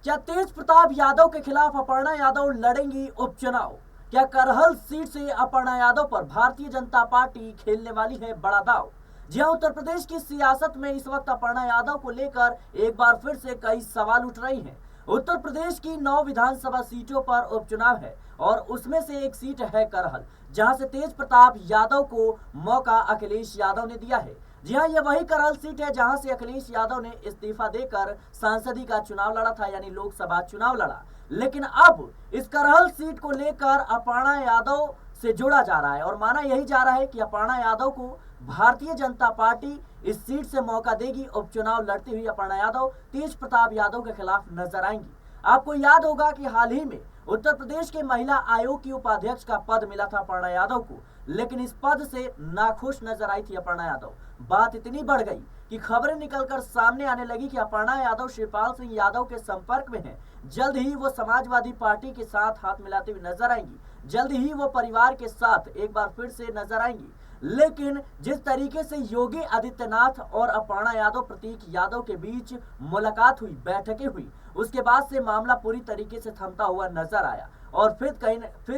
क्या तेज प्रताप यादव के खिलाफ अपर्णा यादव लड़ेंगी उपचुनाव? क्या करहल सीट से अपर्णा यादव पर भारतीय जनता पार्टी खेलने वाली है बड़ा दांव? जी हां, उत्तर प्रदेश की सियासत में इस वक्त अपर्णा यादव को लेकर एक बार फिर से कई सवाल उठ रही हैं। उत्तर प्रदेश की 9 विधानसभा सीटों पर उपचुनाव है और उसमें से एक सीट है करहल, जहां से तेज प्रताप यादव को मौका अखिलेश यादव ने दिया है। जी हां, ये वही करहल सीट है जहां से अखिलेश यादव ने इस्तीफा देकर सांसदी का चुनाव लड़ा था, यानी लोकसभा चुनाव लड़ा। लेकिन अब इस करहल सीट को लेकर अपर्णा यादव से जुड़ा जा रहा है और माना यही जा रहा है कि अपर्णा यादव को भारतीय जनता पार्टी इस सीट से मौका देगी। उपचुनाव लड़ती हुई अपर्णा यादव तेज प्रताप यादव के खिलाफ नजर आएंगी। आपको याद होगा कि हाल ही में उत्तर प्रदेश के महिला आयोग की उपाध्यक्ष का पद मिला था अपर्णा यादव को, लेकिन इस पद से नाखुश नजर आई थी अपर्णा यादव। बात इतनी बढ़ गई कि खबरें निकलकर सामने आने लगी कि अपर्णा यादव शिवपाल सिंह यादव के संपर्क में हैं। जल्द ही वो समाजवादी पार्टी के साथ हाथ मिलाते हुए नजर आएंगी। जल्द ही वो परिवार के साथ एक बार फिर से नजर आएंगी। लेकिन जिस तरीके से योगी आदित्यनाथ और अपर्णा यादव प्रतीक यादव के बीच मुलाकात हुई, बैठकें हुई, उसके बाद से मामला पूरी तरीके से थमता हुआ नजर आया और फिर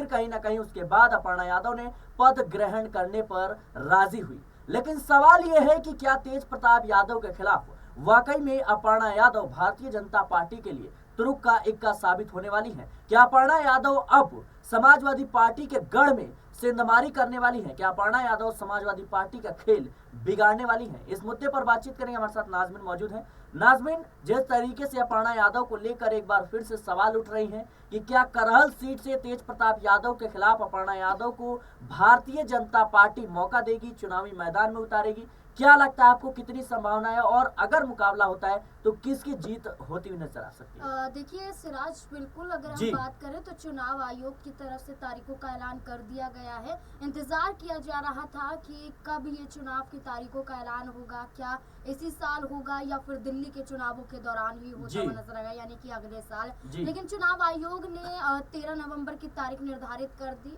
कहीं ना कहीं उसके बाद अपर्णा यादव ने पद ग्रहण करने पर राजी हुई। लेकिन सवाल यह है कि क्या तेज प्रताप यादव के खिलाफ वाकई में अपर्णा यादव भारतीय जनता पार्टी के लिए तुरुक का इक्का साबित होने वाली है? क्या अपर्णा यादव अब समाजवादी पार्टी के गढ़ में सेंधमारी करने वाली है? क्या अपर्णा यादव समाजवादी पार्टी का खेल बिगाड़ने वाली है? इस मुद्दे पर बातचीत करेंगे। हमारे साथ नाजमिन मौजूद है। नाजमिन, जिस तरीके से अपर्णा यादव को लेकर एक बार फिर से सवाल उठ रही हैं कि क्या करहल सीट से तेज प्रताप यादव के खिलाफ अपर्णा यादव को भारतीय जनता पार्टी मौका देगी, चुनावी मैदान में उतारेगी? क्या लगता है आपको, कितनी संभावना है और अगर मुकाबला होता है तो किसकी जीत होती हुई नजर आ सकती है? देखिए सिराज, बिल्कुल अगर हम बात करें तो चुनाव आयोग की तरफ से तारीखों का ऐलान कर दिया गया है। इंतजार किया जा रहा था कि कब ये चुनाव की तारीखों का ऐलान होगा, क्या इसी साल होगा या फिर दिल्ली के चुनावों के दौरान ही होता हुआ नजर आएगा, यानी कि अगले साल। लेकिन चुनाव आयोग ने 13 नवंबर की तारीख निर्धारित कर दी।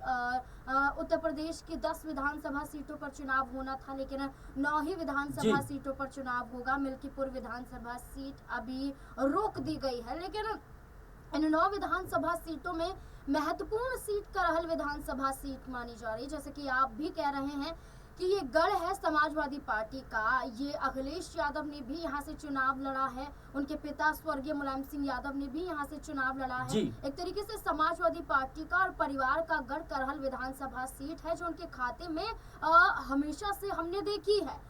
उत्तर प्रदेश की 10 विधानसभा सीटों पर चुनाव होना था, लेकिन 9 ही विधानसभा सीटों पर चुनाव होगा। मिल्कीपुर विधानसभा सीट अभी रोक दी गई है, लेकिन इन 9 विधानसभा सीटों में महत्वपूर्ण सीट करहल विधानसभा सीट मानी जा रही है। जैसे कि आप भी कह रहे हैं कि ये गढ़ है समाजवादी पार्टी का। ये अखिलेश यादव ने भी यहाँ से चुनाव लड़ा है, उनके पिता स्वर्गीय मुलायम सिंह यादव ने भी यहाँ से चुनाव लड़ा है। एक तरीके से समाजवादी पार्टी का और परिवार का गढ़ करहल विधानसभा सीट है, जो उनके खाते में हमेशा से हमने देखी है।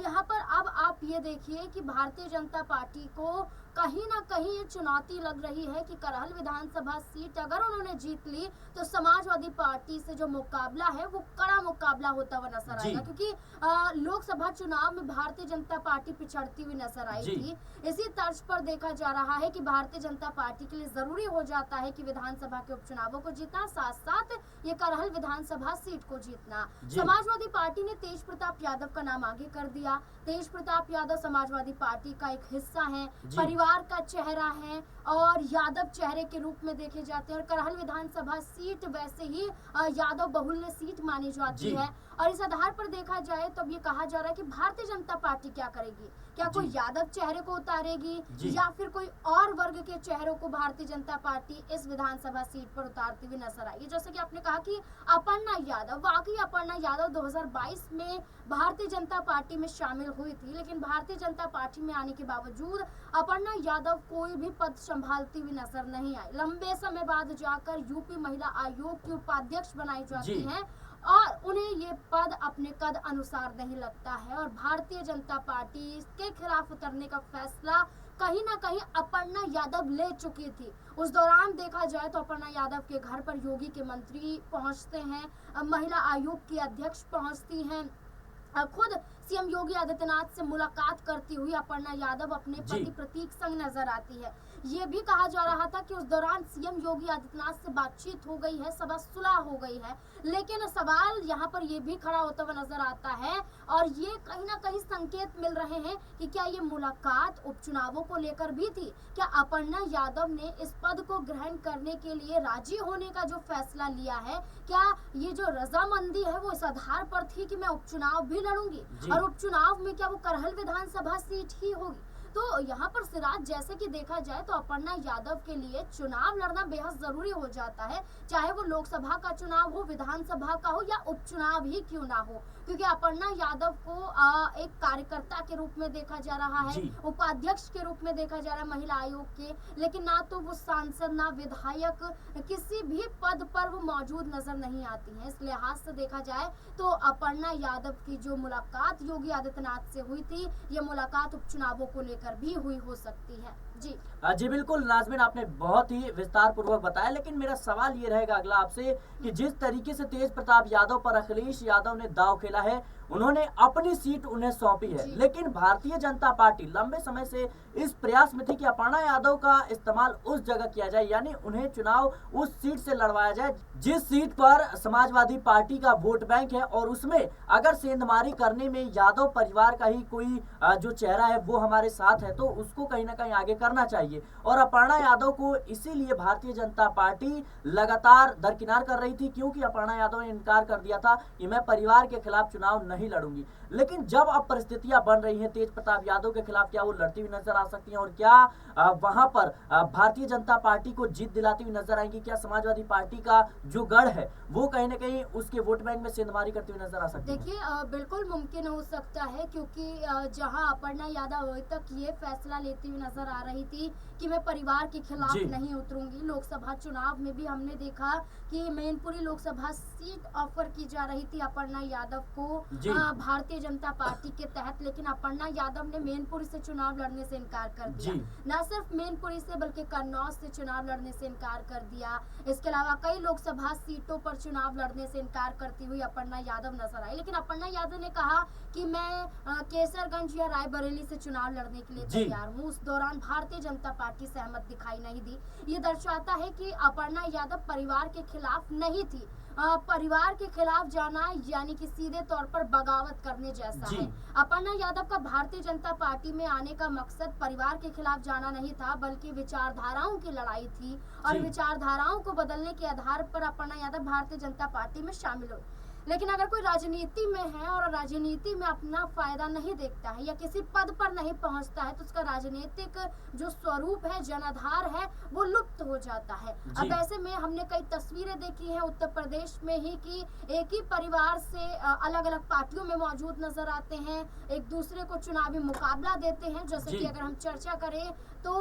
यहाँ पर अब आप ये देखिए कि भारतीय जनता पार्टी को कहीं ना कहीं ये चुनौती लग रही है कि करहल विधानसभा सीट अगर उन्होंने जीत ली तो समाजवादी पार्टी से जो मुकाबला है वो कड़ा मुकाबला होता हुआ नजर आएगा, क्योंकि लोकसभा चुनाव में भारतीय जनता पार्टी पिछड़ती हुई नजर आई थी। इसी तर्ज पर देखा जा रहा है कि भारतीय जनता पार्टी के लिए जरूरी हो जाता है कि विधानसभा के उपचुनावों को जीतना, साथ साथ ये करहल विधानसभा सीट को जीतना। समाजवादी पार्टी ने तेज प्रताप यादव का नाम आगे कर दिया। तेज प्रताप यादव समाजवादी पार्टी का एक हिस्सा है, परिवार का चेहरा है और यादव चेहरे के रूप में देखे जाते हैं। और करहल विधानसभा सीट वैसे ही यादव बहुल्य सीट मानी जाती है। और इस आधार पर देखा जाए तो अब ये कहा जा रहा है कि भारतीय जनता पार्टी क्या करेगी, क्या कोई यादव चेहरे को उतारेगी या फिर कोई और वर्ग के चेहरों को भारतीय जनता पार्टी इस विधानसभा सीट पर उतारती हुई नजर आई है। जैसे कि आपने कहा कि अपर्णा यादव, वाकई अपर्णा यादव 2022 में भारतीय जनता पार्टी में शामिल हुई थी, लेकिन भारतीय जनता पार्टी में आने के बावजूद अपर्णा यादव कोई भी पद संभालती हुई नजर नहीं आई। लंबे समय बाद जाकर यूपी महिला आयोग की उपाध्यक्ष बनाई जाती हैं और उन्हें ये पद अपने कद अनुसार नहीं लगता है और भारतीय जनता पार्टी के खिलाफ उतरने का फैसला कहीं ना कहीं अपर्णा यादव ले चुकी थी। उस दौरान देखा जाए तो अपर्णा यादव के घर पर योगी के मंत्री पहुंचते हैं, महिला आयोग की अध्यक्ष पहुंचती हैं, खुद सीएम योगी आदित्यनाथ से मुलाकात करती हुई अपर्णा यादव अपने पति प्रतीक संग नजर आती है। ये भी कहा जा रहा था कि उस दौरान सीएम योगी आदित्यनाथ से बातचीत हो गई है, सब सुलह हो गई है, लेकिन सवाल यहाँ पर ये भी खड़ा होता हुआ नजर आता है और ये कहीं ना कहीं संकेत मिल रहे हैं कि क्या ये मुलाकात उपचुनावों को लेकर भी थी? क्या अपर्णा यादव ने इस पद को ग्रहण करने के लिए राजी होने का जो फैसला लिया है, क्या ये जो रजामंदी है वो इस आधार पर थी कि मैं उपचुनाव भी लड़ूंगी और उपचुनाव में क्या वो करहल विधानसभा सीट ही होगी? तो यहाँ पर सिराज, जैसे कि देखा जाए तो अपर्णा यादव के लिए चुनाव लड़ना बेहद जरूरी हो जाता है, चाहे वो लोकसभा का चुनाव हो, विधानसभा का हो या उपचुनाव ही क्यों ना हो, क्योंकि अपर्णा यादव को एक कार्यकर्ता के रूप में देखा जा रहा है, उपाध्यक्ष के रूप में देखा जा रहा है महिला आयोग के, लेकिन ना तो वो सांसद ना विधायक, किसी भी पद पर वो मौजूद नजर नहीं आती हैं। इस लिहाज से देखा जाए तो अपर्णा यादव की जो मुलाकात योगी आदित्यनाथ से हुई थी, ये मुलाकात उपचुनावों को लेकर भी हुई हो सकती है। जी जी बिल्कुल नाज़मीन, आपने बहुत ही विस्तार पूर्वक बताया, लेकिन मेरा सवाल ये रहेगा अगला आपसे कि जिस तरीके से तेज प्रताप यादव पर अखिलेश यादव ने दांव खेला है, उन्होंने अपनी सीट उन्हें सौंपी है, लेकिन भारतीय जनता पार्टी लंबे समय से इस प्रयास में थी कि अपर्णा यादव का इस्तेमाल उस जगह किया जाए, यानी उन्हें चुनाव उस सीट से लड़वाया जाए जिस सीट पर समाजवादी पार्टी का वोट बैंक है, और उसमें अगर सेंधमारी करने में यादव परिवार का ही कोई जो चेहरा है वो हमारे साथ है, तो उसको कहीं ना कहीं आगे करना चाहिए। और अपर्णा यादव को इसीलिए भारतीय जनता पार्टी लगातार दरकिनार कर रही थी, क्योंकि अपर्णा यादव ने इनकार कर दिया था कि मैं परिवार के खिलाफ चुनाव नहीं लड़ूंगी। लेकिन जब अब परिस्थितियां बन रही हैं तेज प्रताप यादव के खिलाफ, क्या वो लड़ती हुई नजर आ सकती हैं, और क्या वहां पर भारतीय जनता पार्टी को जीत दिलाती हुई नजर आएंगी? क्या समाजवादी पार्टी का जो गढ़ है वो कहीं ना कहीं उसके वोट बैंक में सेंधमारी करती हुई नजर आ सकती है? देखिए बिल्कुल मुमकिन हो सकता है, क्योंकि जहां अपर्णा यादव अभी तक ये फैसला लेती हुई नजर आ रही थी कि मैं परिवार के खिलाफ नहीं उतरूंगी, लोकसभा चुनाव में भी हमने देखा कि मैनपुरी लोकसभा सीट ऑफर की जा रही थी अपर्णा यादव को भारतीय जनता पार्टी के तहत, लेकिन अपर्णा यादव ने मैनपुरी से चुनाव लड़ने से इनकार कर दिया। न सिर्फ मैनपुरी से बल्कि कन्नौज से चुनाव लड़ने से इनकार कर दिया। इसके अलावा कई लोकसभा सीटों पर चुनाव लड़ने से इनकार करती हुई अपर्णा यादव नजर आई, लेकिन अपर्णा यादव ने कहा कि मैं केसरगंज या रायबरेली से चुनाव लड़ने के लिए तैयार हूँ। उस दौरान भारतीय जनता पार्टी सहमत दिखाई नहीं दी। ये दर्शाता है कि अपर्णा यादव परिवार के खिलाफ नहीं थी। परिवार के खिलाफ जाना यानी कि सीधे तौर पर बगावत करने जैसा है। अपर्णा यादव का भारतीय जनता पार्टी में आने का मकसद परिवार के खिलाफ जाना नहीं था, बल्कि विचारधाराओं की लड़ाई थी, और विचारधाराओं को बदलने के आधार पर अपर्णा यादव भारतीय जनता पार्टी में शामिल हुई। लेकिन अगर कोई राजनीति में है और राजनीति में अपना फायदा नहीं देखता है या किसी पद पर नहीं पहुंचता है, तो उसका राजनीतिक जो स्वरूप है, जनाधार है, वो लुप्त हो जाता है। अब ऐसे में हमने कई तस्वीरें देखी हैं उत्तर प्रदेश में ही कि एक ही परिवार से अलग अलग पार्टियों में मौजूद नजर आते हैं, एक दूसरे को चुनावी मुकाबला देते हैं। जैसे कि अगर हम चर्चा करें तो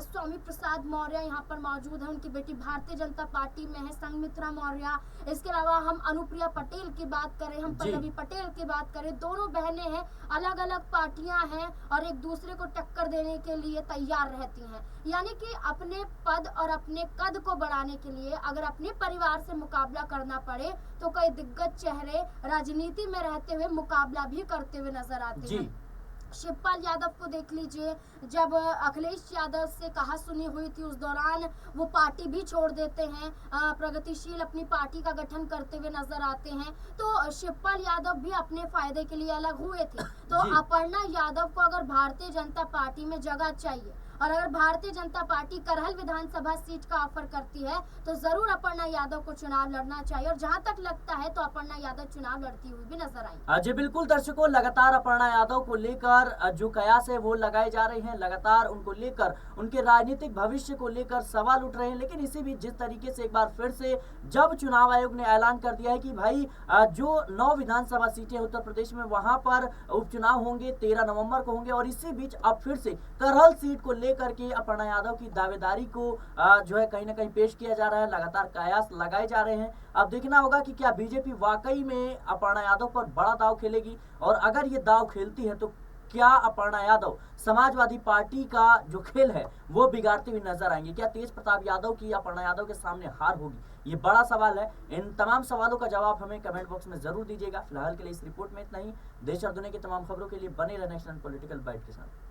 स्वामी प्रसाद मौर्य यहाँ पर मौजूद है, उनकी बेटी भारतीय जनता पार्टी में है, संघमित्रा मौर्य। इसके अलावा हम अनुप्रिया पटेल की बात करें, हम पल्लवी पटेल की बात करें, दोनों बहनें हैं, अलग अलग पार्टियां हैं और एक दूसरे को टक्कर देने के लिए तैयार रहती हैं। यानी कि अपने पद और अपने कद को बढ़ाने के लिए अगर अपने परिवार से मुकाबला करना पड़े तो कई दिग्गज चेहरे राजनीति में रहते हुए मुकाबला भी करते हुए नजर आते हैं। शिवपाल यादव को देख लीजिए, जब अखिलेश यादव से कहा सुनी हुई थी उस दौरान वो पार्टी भी छोड़ देते हैं, प्रगतिशील अपनी पार्टी का गठन करते हुए नजर आते हैं। तो शिवपाल यादव भी अपने फायदे के लिए अलग हुए थे। तो अपर्णा यादव को अगर भारतीय जनता पार्टी में जगह चाहिए और अगर भारतीय जनता पार्टी करहल विधानसभा सीट का ऑफर करती है तो जरूर अपर्णा यादव को चुनाव लड़ना चाहिए, और जहां तक लगता है तो अपर्णा यादव चुनाव लड़ती हुई भी नजर आई। जी बिल्कुल दर्शकों, लगातार अपर्णा यादव को लेकर जो कयास है वो लगाए जा रहे हैं, लगातार उनको लेकर उनके राजनीतिक भविष्य को लेकर सवाल उठ रहे हैं। लेकिन इसी बीच जिस तरीके से एक बार फिर से जब चुनाव आयोग ने ऐलान कर दिया है कि भाई जो 9 विधानसभा सीटें उत्तर प्रदेश में वहां पर उपचुनाव होंगे 13 नवंबर को होंगे, और इसी बीच अब फिर से करहल सीट को करके अपर्णा यादव की दावेदारी को जो है कहीं ना कहीं पेश किया जा रहा है, लगातार कयास लगाए जा रहे हैं। अब देखना होगा कि क्या बीजेपी वाकई में अपर्णा यादव पर बड़ा दाव खेलेगी, और अगर ये दाव खेलती है तो क्या अपर्णा यादव समाजवादी पार्टी का जो खेल है वो बिगाड़ती हुई नजर आएंगे? क्या तेज प्रताप यादव की अपर्णा यादव के सामने हार होगी? ये बड़ा सवाल है। इन तमाम सवालों का जवाब हमें कमेंट बॉक्स में जरूर दीजिएगा। फिलहाल के लिए इस रिपोर्ट में इतना ही। देश और दुनिया की तमाम खबरों के लिए बने रहना नेशनल पॉलिटिकल बाइट के साथ।